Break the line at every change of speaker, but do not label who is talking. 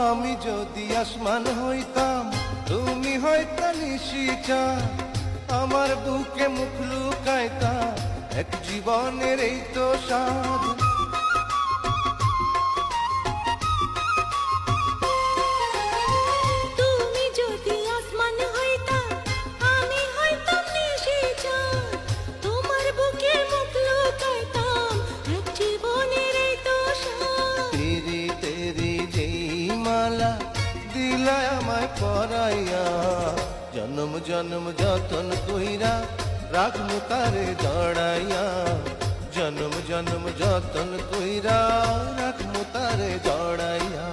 আমি যদি আসমান হইতাম তুমি হয়তো নিশিচা আমার বুকে মুখ লুকাইতা এক জীবনের এই তো স্বাদ
তুমি যদি আসমান হইতা আমি হইতাম নিশিচাঁদ তোমার বুকে মুখ লুকাইতাম এক জীবনের এই তো স্বাদ
তেরি তেরি যেই মালা দিলা আমায় পরাইয়া জনম জনম যতন কইরা রাখমু তারে জড়াইয়া জনম জনম যতন কইরা রাখমু তারে জড়াইয়া